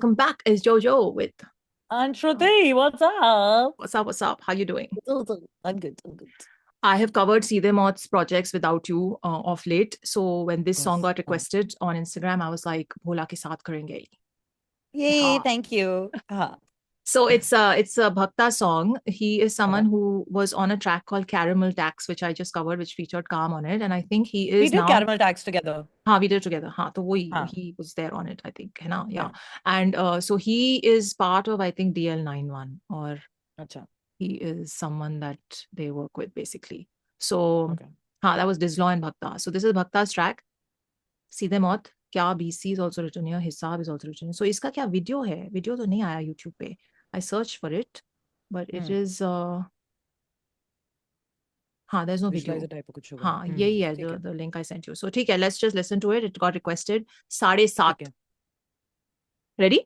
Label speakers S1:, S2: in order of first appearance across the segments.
S1: welcome back. It's Jojo with
S2: And Shruti, what's up?
S1: What's up? How you doing?
S2: I'm good.
S1: I have covered Seedhe Maut's projects without you of late. So when this song got requested on Instagram, I was like, "Bhola ke saath karenge."
S2: Yay,
S1: हाँ.
S2: thank you.
S1: So it's a Bhakta song. He is someone
S2: Okay.
S1: who was on a track called Caramel Tax, which I just covered, which featured Calm on it, and I think he
S2: We
S1: is
S2: did
S1: now.
S2: Caramel Tax together.
S1: हाँ, we did together. हाँ, तो वही
S2: हाँ.
S1: he was there on it, I think, है ना? Yeah.
S2: Yeah.
S1: And so he is part of, I think, DL91, or
S2: Acha.
S1: he is someone that they work with basically. So
S2: Okay.
S1: that was Dislaw and Bhakta. So this is Bhakta's track. Seedhe Maut. Kya BC is also written here. Hisab is also written here. So इसका क्या video है? Video तो नहीं आया YouTube पे. I searched for it, but it is there's no video.
S2: Visualizer type of कुछ होगा.
S1: हाँ, यही है
S2: ठीक है.
S1: the link I sent you. So ठीक है, let's just listen to it. It got requested. 7:30.
S2: ठीक है.
S1: Ready?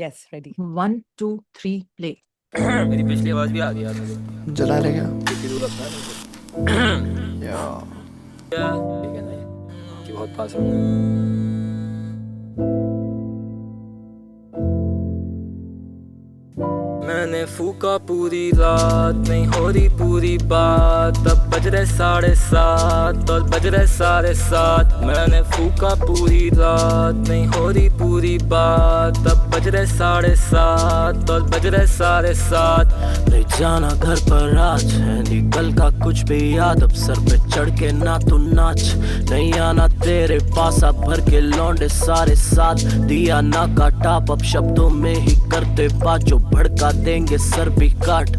S2: Yes, ready.
S1: 1, 2, 3, play.
S3: मेरी पिछली आवाज भी आ गई यार मुझे
S4: जला ले क्या
S3: कितनी दूर रखना है
S4: या
S3: ठीक है ना कि बहुत पास हूँ मैंने फूका पूरी रात नहीं हो रही पूरी बात अब बज रहे 7:30 और बज रहे 7:30 मैंने फूका पूरी रात नहीं हो रही पूरी बात अब बज रहे 7:30 और बज रहे 7:30 नहीं जाना घर पर आज है नहीं कल का कुछ भी याद अब सर पे चढ़ के ना तू नाच नहीं आना तेरे पास अब भर के लौंडे सारे साथ दिया ना का टाप अब शब्दों में ही करते बात जो भड़का देंगे सर भी काट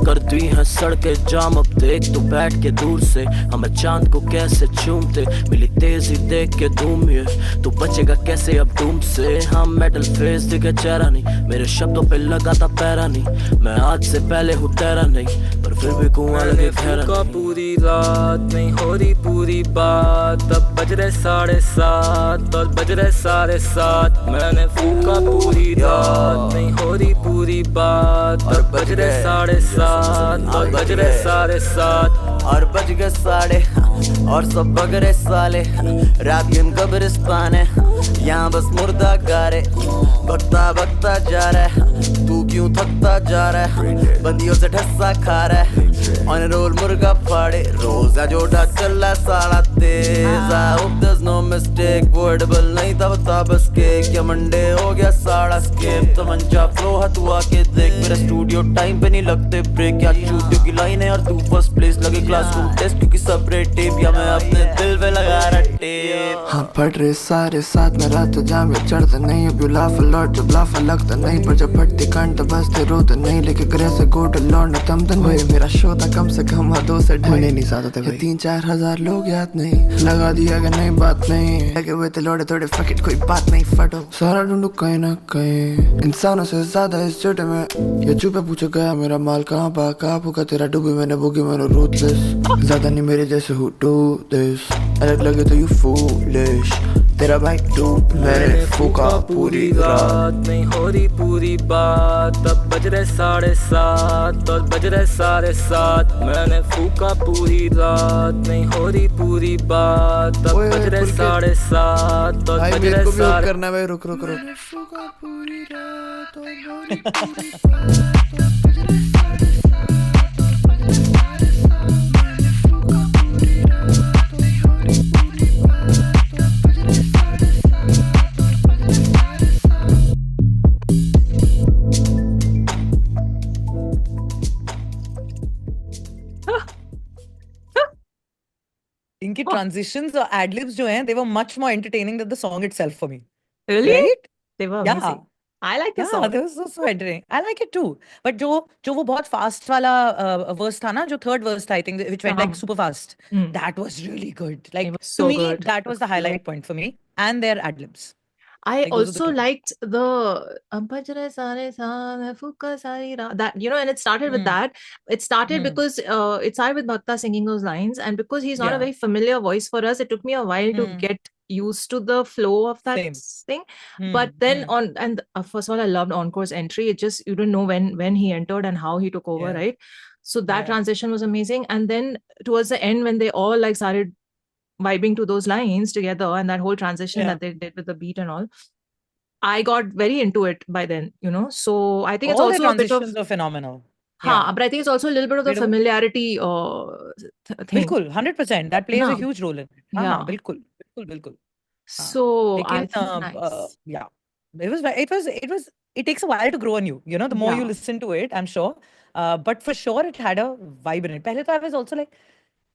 S3: कर दी है सड़कें जाम अब देख तू बैठ के दूर से हमें चांद को कैसे चूमते मिली तेजी देख के धूम ये तू बचेगा कैसे अब धूम से हम मेटल फेस दिखे चेहरा नहीं मेरे शब्दों पे लगा था पैरा नहीं मैं आज से पहले हूँ तेरा नहीं पर फिर भी कुआं लगे ठहरा पूरी रात नहीं हो रही पूरी बात अब बज रहे 7:30 और बज रहे 7:30 मैंने फूका पूरी रात नहीं हो रही पूरी बात और बज रहे 7:30 और बज रहे 7:30
S4: और बज गए 7:30 और सब बगरे साले रात दिन कब्रिस्तान है यहाँ बस मुर्दा गारे भगता भगता जा रहा है तू क्यों थकता जा रहा है बंदियों से ढस्सा खा रहा है ऑन रोल मुर्गा फाड़े रोजा जोड़ा चल रहा साला तेज I hope there is no mistake वर्डेबल नहीं था बता बस के क्या मंडे हो गया साड़ा स्केप तमंचा फ्लो हथुआ के देख मेरा स्टूडियो टाइम पे नहीं लगते ब्रेक या चूतियों की लाइन है और तू फर्स्ट प्लेस लगे क्लासरूम टेस्ट क्योंकि सब रेड टेप या मैं अपने दिल पे लगा रहा टेप हाँ पढ़ रहे सारे साथ में रात जाम में चढ़ते नहीं अब यू लाफ लॉट जब लाफ लगता नहीं पर जब फटती कंठ बजते रोते नहीं लेके करे से गोट लौट तम तन भाई मेरा शो था कम से कम 2 से 2.5 नहीं ज्यादा थे भाई 3-4 हजार लोग याद नहीं लगा दिया कि नहीं बात नहीं लगे हुए थे लोड़े थोड़े फकिट कोई बात नहीं फटो सारा ढूंढू कहीं ना कहीं इंसानों से ज्यादा इस छोटे में ये चुपे पूछे गया मेरा माल कहाँ पा कहाँ फूका तेरा डूबी मैंने बुगी मैंने रूथलेस ज्यादा नहीं मेरे जैसे who do this अलग लगे तो you foolish तेरा भाई डूब मैंने फूका पूरी रात
S3: नहीं हो रही पूरी बात अब बज रहे 7:30 और बज रहे 7:30 मैंने फूका पूरी रात नहीं हो रही पूरी बात अब बज रहे 7:30 और बज रहे 7:30
S4: करना भाई रुक फूका पूरी रात और हो रही पूरी
S2: इनकी transitions और ad-libs जो हैं, they were much more entertaining than the song itself for me.
S1: Really?
S2: Right?
S1: They were
S2: Yeah.
S1: amazing. I like this
S2: Yeah,
S1: song.
S2: they were so entertaining. I like it too. But जो वो बहुत fast वाला verse था ना, जो third verse था, I think, which went like super fast. That was really good. Like
S1: It was
S2: to
S1: so
S2: me,
S1: good.
S2: that was the highlight point for me. And their ad-libs.
S1: I
S2: Like, those are the
S1: also
S2: two.
S1: liked the Ambajre Sare Saam Hai Fuka Sari Ra, that, you know, and it started with that. It started because it started with Bhakta singing those lines, and because he's not a
S2: Yeah.
S1: very familiar voice for us, it took me a while to get used to the flow of that
S2: Same.
S1: thing. But then first of all, I loved Encore's entry. It just, you didn't know when he entered and how he took over,
S2: Yeah.
S1: right? So that
S2: Yeah.
S1: transition was amazing. And then towards the end, when they all like started vibing to those lines together, and that whole transition
S2: Yeah.
S1: that they did with the beat and all, I got very into it by then, you know. So I think it's
S2: All the
S1: also a bit of,
S2: transitions are phenomenal.
S1: but I think it's also a little bit of the
S2: Beautiful.
S1: familiarity thing.
S2: बिल्कुल 100% that plays a
S1: ना?
S2: huge role in it.
S1: Yeah.
S2: बिल्कुल बिल्कुल.
S1: So I
S2: लेकिन
S1: think nice.
S2: yeah, it takes a while to grow on you. You know, the more you
S1: Yeah.
S2: listen to it, I'm sure. But for sure, it had a vibe in it. पहले तो I was also like,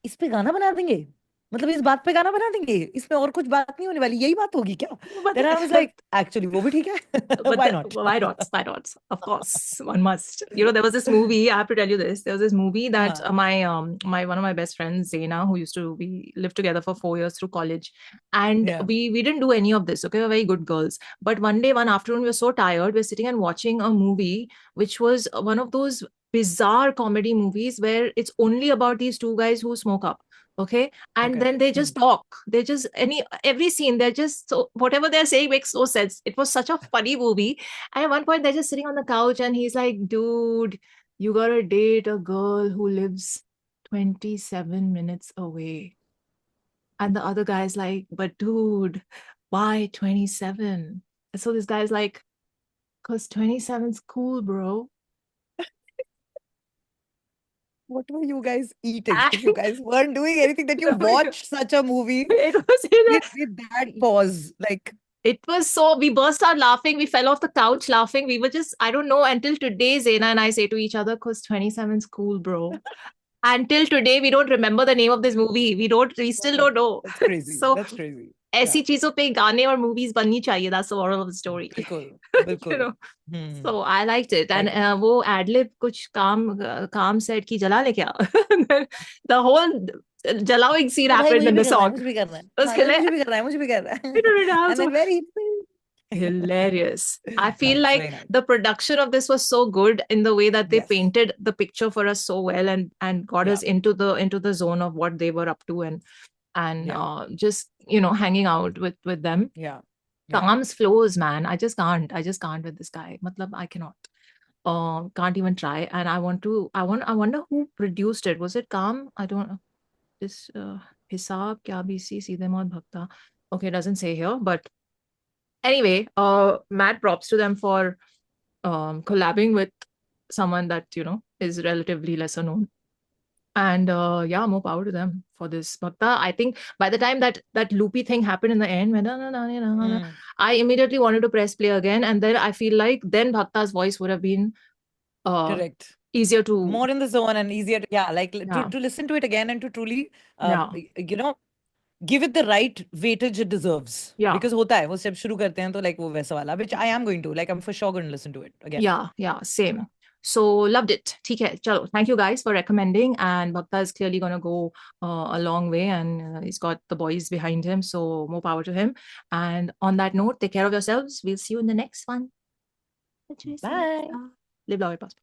S2: इस पे गाना बना देंगे. मतलब इस बात पे गाना बना देंगे. इसमें और कुछ बात नहीं होने वाली. यही बात होगी क्या?
S1: But
S2: Then I was like, actually, वो भी ठीक है.
S1: but
S2: Why not?
S1: Why not? Why not? Of course, one must. You know, there was this movie. I have to tell you this. There was this movie that my one of my best friends, Zaina, who used to we lived together for 4 years through college, and
S2: Yeah.
S1: we didn't do any of this. Okay, we were very good girls. But one day, one afternoon, we were so tired. We were sitting and watching a movie, which was one of those bizarre comedy movies where it's only about these two guys who smoke up. Okay, and
S2: Okay.
S1: then they just talk. They just every scene they're just so whatever they're saying makes no sense. It was such a funny movie. And at one point they're just sitting on the couch and he's like, dude, you gotta date a girl who lives 27 minutes away. And the other guy's like, but dude, why 27? And so this guy's like, because 27's cool, bro.
S2: What were you guys eating? If you guys weren't doing anything, that you watched such a movie
S1: It was
S2: with that pause, like
S1: it was so, we burst out laughing. We fell off the couch laughing. We were just, I don't know, until today, Zaina and I say to each other, because 27's cool, bro. Until today, we don't remember the name of this movie. We still don't know.
S2: that's crazy.
S1: So,
S2: That's crazy.
S1: ऐसी चीजों पे गाने और movies बननी चाहिए. That's the moral of the story.
S2: बिल्कुल,
S1: You
S2: बिल्कुल.
S1: know? So I liked it. And
S2: Like
S1: वो ad-lib कुछ काम set की जला ले क्या? The whole जलाओing scene
S2: भाई
S1: happened
S2: मुझे
S1: in
S2: भी
S1: the
S2: करना है,
S1: song.
S2: मुझे भी करना है.
S1: It was
S2: हाँ, मुझे भी करना है, मुझे भी करना है. And then very
S1: hilarious. I feel
S2: Nice,
S1: like
S2: very nice.
S1: the production of this was so good in the way that they
S2: Yes.
S1: painted the picture for us so well and got us into the zone of what they were up to and just hanging out with them.
S2: Yeah.
S1: Kam's flows, man. I just can't with this guy. Matlab, I cannot. Can't even try. And I wonder who produced it. Was it Kam? I don't know. This Hisab Kya BC Seedhe Maut Bhakta. Okay, it doesn't say here, but anyway, mad props to them for collabing with someone that is relatively lesser known. And more power to them for this. Bhakta, I think by the time that loopy thing happened in the end, I immediately wanted to press play again. And then I feel like then Bhakta's voice would have been
S2: Correct.
S1: easier to...
S2: More in the zone and easier to, to listen to it again and to truly, give it the right weightage it deserves.
S1: Yeah.
S2: Because होता है, वो जब शुरू करते हैं तो like वो वैसा वाला, which I am going to, like I'm for sure going to listen to it again.
S1: Yeah, same. So loved it. ठीक है, चलो. Thank you guys for recommending. And Bhakta is clearly going to go a long way, and he's got the boys behind him. So more power to him. And on that note, take care of yourselves. We'll see you in the next one.
S2: Bye.
S1: Live long and prosper.